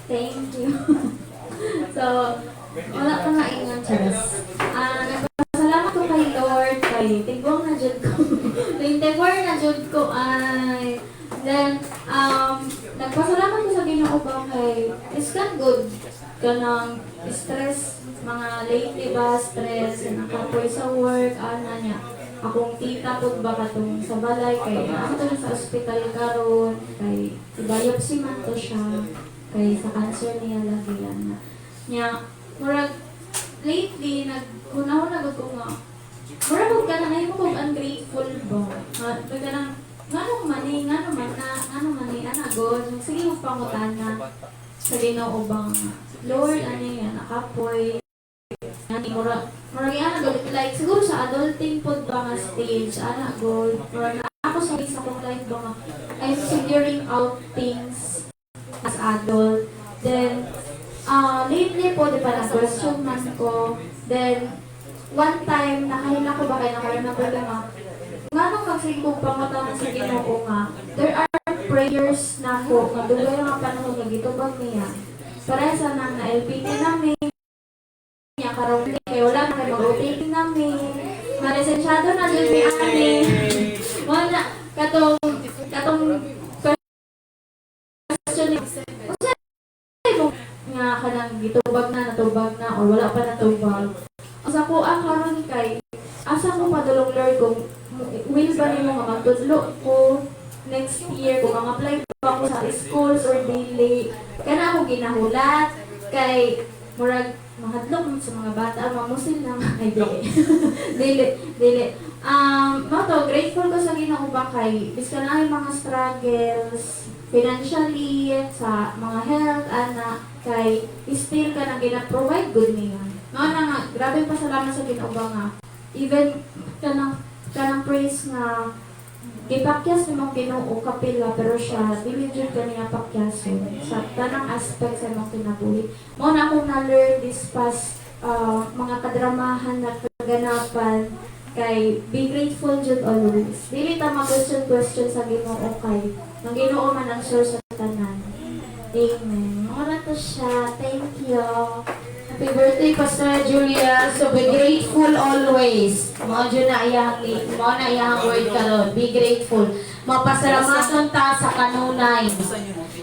Thank you. So, wala pa nga ingon, Charas. Nagpasalamat ko kay Lord, kay tigwang na jud ko. 24 na jud ko ay. Then, nagpasalamat ko sa Ginoo ba kay it's not good kanang stress, mga lately ba, stress, nakapoy sa work, ana niya. Akong tita po ba katong sa balay, kay ako na sa ospital karon kay biopsy man to siya, kay sa cancer niya lagi yan. Nya, murag, lately, nagkunahon na ko nga, murag ka na ngayon ko kung ungrateful ba. Pagka nang, ngano man God, sige mo pangutana sa Ginoo bang, Lord, ano yan, nakapoy, murag yan, like, siguro sa adulting po ba nga stage, God, murag na ako sa kong life ba nga, I'm figuring out things as adult. Then, lately po, di ba, na-question man ko. Then, one time, nakahila ko ba kayo, nakaremember ko nga, nga nung kasi kong pangutangan sa Ginoo nga, there are prayers na ko, nga dugay nga panahon nga gitubag niya. Para sa nang na-LPT namin, niya karong kayo wala na kayo mag-updating namin, ma-resensyado na dun may ani. Wala, katong question nga kanang gitubag na, natubag na, o wala pa natubag. Asa ko ang karon kay, asa ko padulong Lord kung will ba nimo nga magtudlo ko next year kung ang apply pa ako sa schools or daily. Kana ako ginahulat kay murag mahadlok mo sa mga bata, mamusil na ay dili. Mato, grateful ko sa Ginoo ba kay bisan na yung mga struggles financially, sa mga health, anak, kay still ka na gina-provide good niya. Nga, grabe pasalamat sa Ginoo ba nga. Even kanang praise nga, gipakyas ni mong Ginoo kapila, pero siya, dili jud ka niya pakyason sa tanang aspect sa mong kinabuhi. Mo na akong na-learn this past mga kadramahan na kaganapan, kay be grateful jud always. Dili ta ma-question sa Ginoo kay ang Ginoo man ang source sa tanan. Amen. Ora to siya. Thank you. Happy birthday, Pastor Julia. So be grateful always. Mao na iyang word karon. Be grateful. Mapasalamaton ta sa kanunay.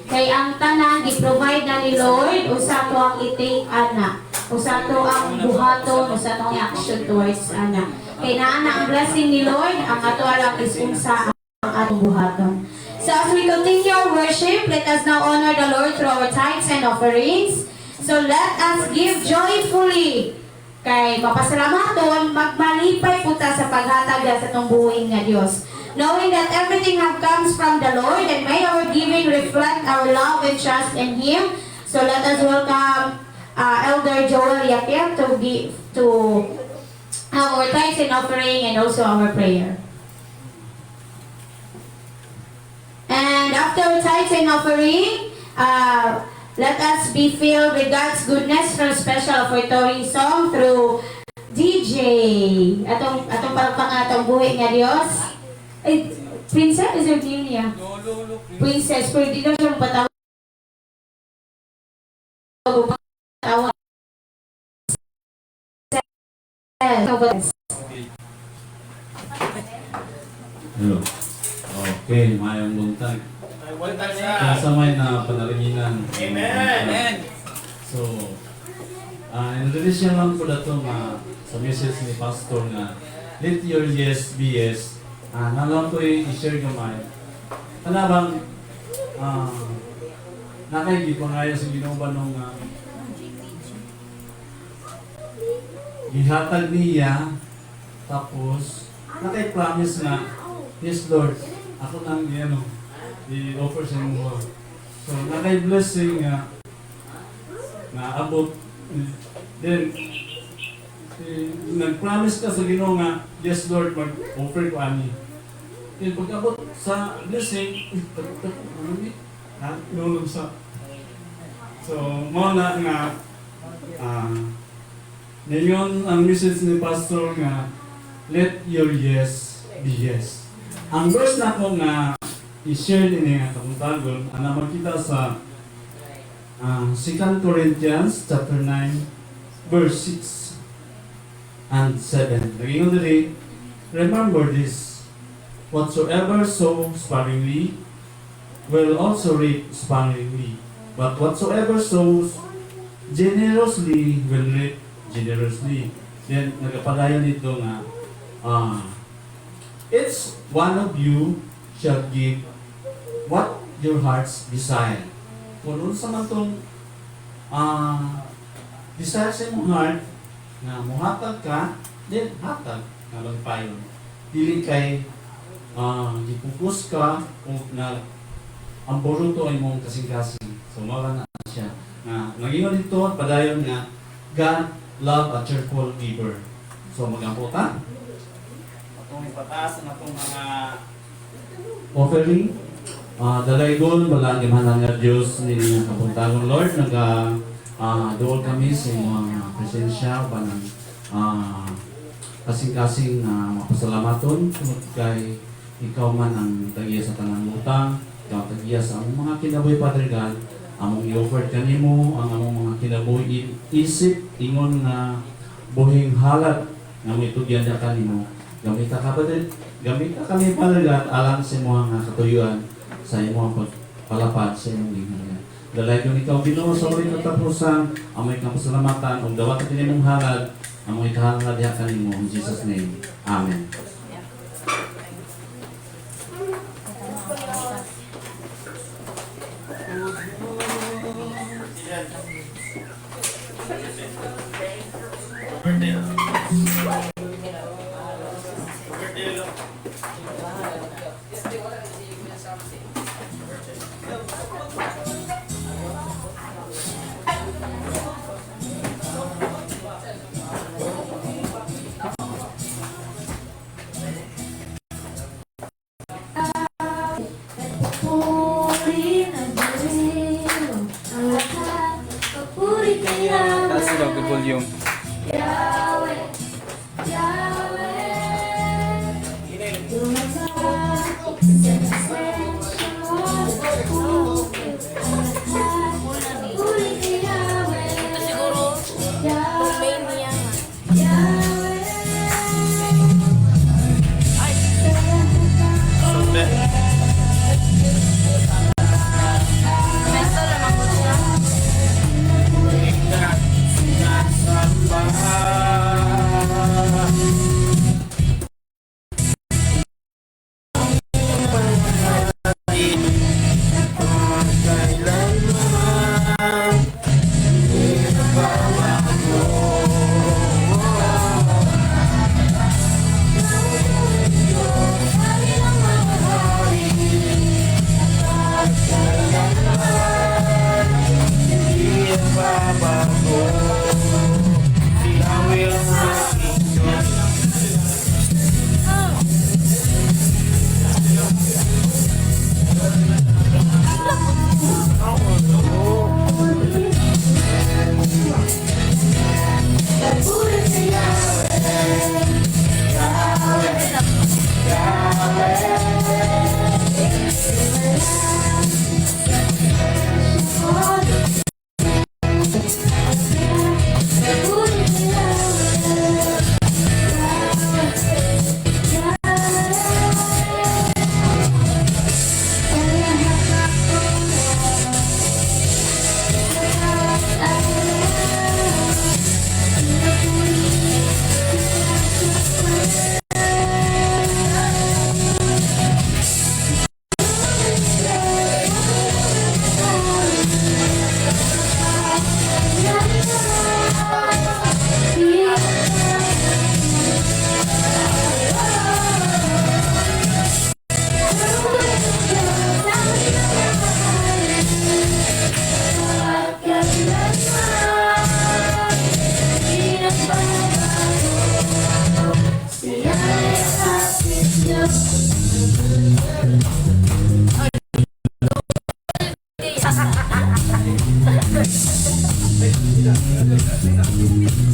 Kay ang tanan gi-provide na ni Lord, usa to ang i-take ana. Usa to ang buhaton, usa to ang action towards ana. Kay naa ang blessing ni Lord, ang ato lang is unsa ang atong buhaton. So as we continue our worship, let us now honor the Lord through our tithes and offerings. So let us give joyfully. Kay mapasalamaton, magmalipay po ta sa paghatag sa itong buhay nga Diyos. Knowing that everything comes from the Lord, and may our giving reflect our love and trust in Him. So let us welcome Elder Joel Yakim to our tithes and offering and also our prayer. And after tithes and offering, let us be filled with God's goodness through special offertory song through DJ. Atong pangatong buhay nga Diyos. Ay, Princess, is your name niya? Princess, pero di na siya patawag. Hello. Okay, mayang buntag. Kasamay na panalinginan. Amen. So, introduction lang po na ito sa message ni Pastor na let your yes be yes. Nalang ko i-share gamay. Ano bang nakaigi pa ngayon sa Ginoo ba nung ihatag niya, tapos nakay-promise na, yes Lord, ako nang i-offer sa inyo. So nakay-blessing nga, na abot. Then, nag-promise ka sa Ginoo nga, yes Lord, mag-offer ko ani. Then pag-abot sa blessing, inulog sa. So, mo na nga, ngayon ang message ni Pastor nga, let your yes be yes. Ang verse na ko nga, i-share din nga kapuntagon, naman kita sa 2 Corinthians chapter 9, verse 6 and 7. Naging diri, remember this, whatsoever sow sparingly, will also reap sparingly. But whatsoever sows generously will reap generously. Then, nagapadayon dito nga, each one of you shall give what your hearts desire. Kung ano sa matong desire sa imong heart, na muhatag ka, then hatag nga magpayon. Dili kay gipupus ka o na ang boruto ay mong kasing-kasing. So, mawala na siya. Nag-ingon dito, padayon nga, God love a cheerful giver. So, mag-ampo ta. Atong ipataas na itong mga offering. Dalaygon, wala ang imahanan nga Diyos ni kapuntagon Lord. Doon kami sa mga presensya pa ng kasing-kasing mapasalamaton. Tungkol kay ikaw man ang tagiya sa tanang utang. Ikaw tagiya sa among mga kinabuhi, Father God. Among i-offer kanimo ang among mga kinabuhi isip, ingon na buhing halat nga may tugyan na kanimo. Gamit ka kapatid, gamit ka kami, Father God, alang sa mga katuyuan sa imong pagpalapad sa imong ginhanan. Dalay ko ikaw Ginoo sa uri katapusan, amoy kang pasalamatan ug dawat ka nimong halad, amoy kahalad diha kanimo in Jesus name. Amen. Birthday. Birthday lang. Papuri na Diyos, ang lahat, papuri kay Yahweh. Taas sila ang volume. Yahweh, Yahweh, lumatag sa presensya mo, papuri kay Yahweh. Yahweh, Yahweh. Sunday. Ingat, ingat sa bahay.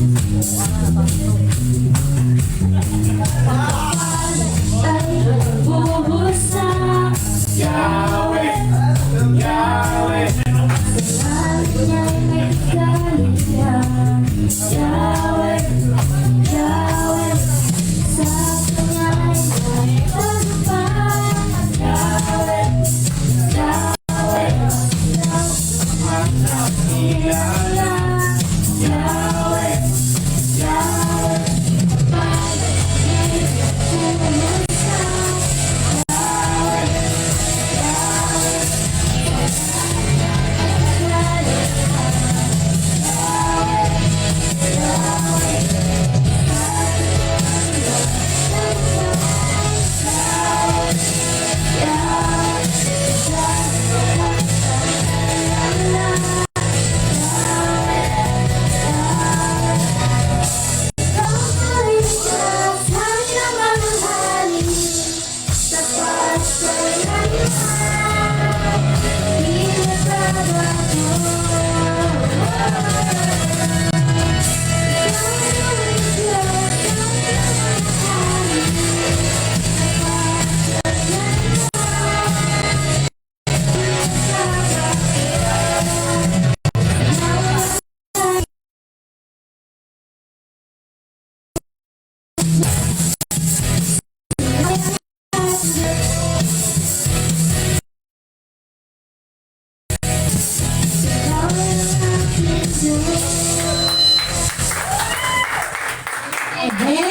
Ay bubuhos na Yahweh, Yahweh, lahat niya'y may kaliyan. Yahweh, Yahweh, sa kanya'y may pagpapal. Yahweh, Yahweh, Yahweh, Yahweh,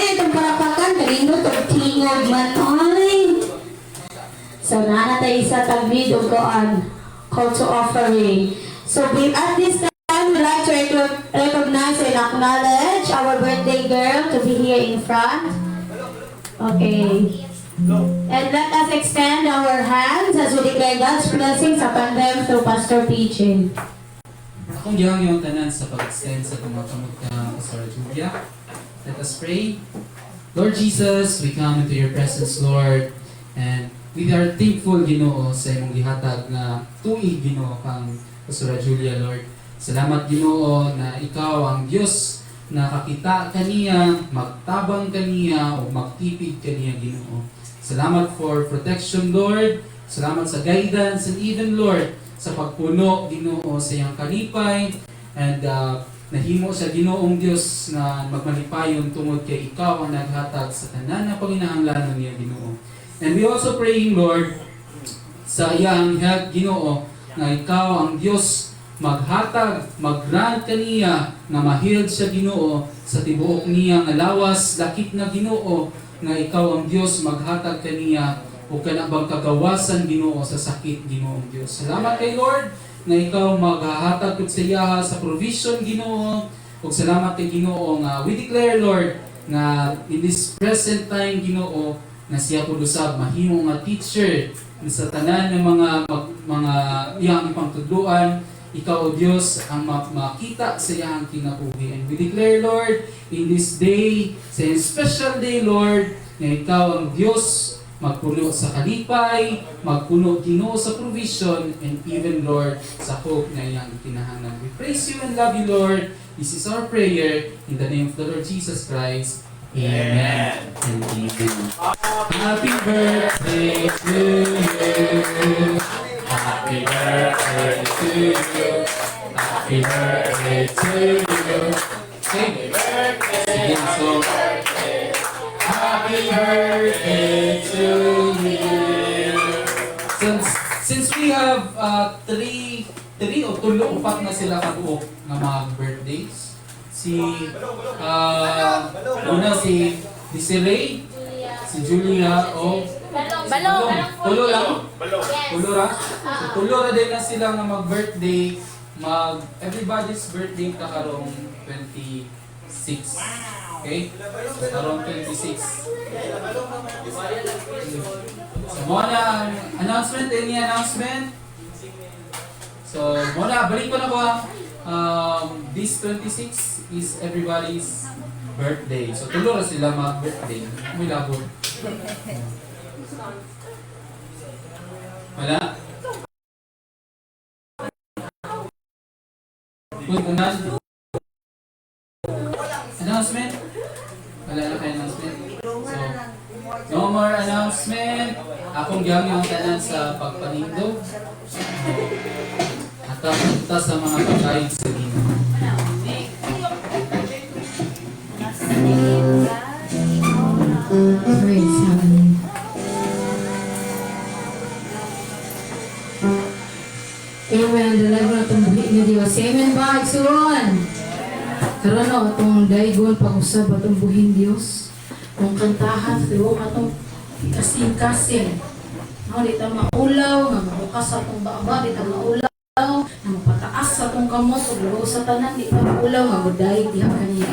Itong parapakan, nalinot o tingog man oy. So, nanatay sa tagvid o koan, call to offering. So, at this time, we'd like to recognize and acknowledge our birthday girl to be here in front. Okay. And let us extend our hands as we declare God's blessings upon them through Pastor PJ. Akong gihang yung tanan sa pag-extend sa tumakamot ka, Pastor Julia. Let us pray. Lord Jesus, we come into your presence, Lord, and we are thankful, Ginoo, sa imong gihatag na tuig, Ginoo, kang Pastor Julia, Lord. Salamat, Ginoo, na ikaw ang Diyos na kakita kaniya, magtabang kaniya, o magtipid kaniya, Ginoo. Salamat for protection, Lord. Salamat sa guidance, and even, Lord, sa pagpuno, Ginoo, sa iyang kalipay, and nahimo sa Ginoong Dios na magmalipayon tungod kay ikaw ang naghatag sa tanan na panginahanglanon niya, Ginoo. And we also praying, Lord, sa iyang health, Ginoo, na ikaw ang Dios maghatag, mag-grant kaniya na ma-healed siya, Ginoo, sa tibuok niya nga lawas, lakit na, Ginoo, na ikaw ang Dios maghatag kaniya o kanabang kagawasan, Ginoo, sa sakit, Ginoong Dios. Salamat kay Lord na ikaw maghahatag pud sa iya sa provision, Ginoo. Ug salamat kay Ginoo nga we declare, Lord, na in this present time, Ginoo, na siya pud usab mahimo nga teacher sa tanan ng mga iyang ipangtudloan. Ikaw, O Dios, ang makita sa iyang kinabuhi. And we declare, Lord, in this day, sa special day, Lord, na ikaw ang Dios magpuno sa kalipay, magpuno, Ginoo, sa provision, and even, Lord, sa hope na iyang kinahanglan. We praise you and love you, Lord. This is our prayer in the name of the Lord Jesus Christ. Amen and amen. Happy birthday to you. Happy birthday to you. Happy birthday to you. Happy birthday. So, happy birthday to you. Since we have three o tulo, upat na sila kabuok na mga birthdays. Si una si Desiree, si Julia, o Balong. tulo lang. Yes. Tulo ra. So, tulo ra din na sila nga mag-birthday. Everybody's birthday karong 26. Okay? So, karong 26. So, mo na ang announcement. Any announcement? So, mo na. Balik ko na ba? This 26 is everybody's birthday. So, tulo ra sila mag-birthday. May labor. Wala? Kung unan, announcement? Wala na kayo announcement? So, no more announcement. Akong gyami ang tanan sa pagpanindog. At punta sa mga pagkain sa Ginoo. Praise Hallelujah. Amen. Dalawa na itong buhi ni Diyos. Amen ba? Igsuon. Karoon na itong daigon pag-usab itong buhin Diyos. Itong kantahan, itong itong kasing-kasing. No, di ta maulaw, nga mabukas sa itong baba, di ta maulaw, nga mapataas sa itong kamot, o laro sa tanan, di ta maulaw, nga buday, diha kaniya.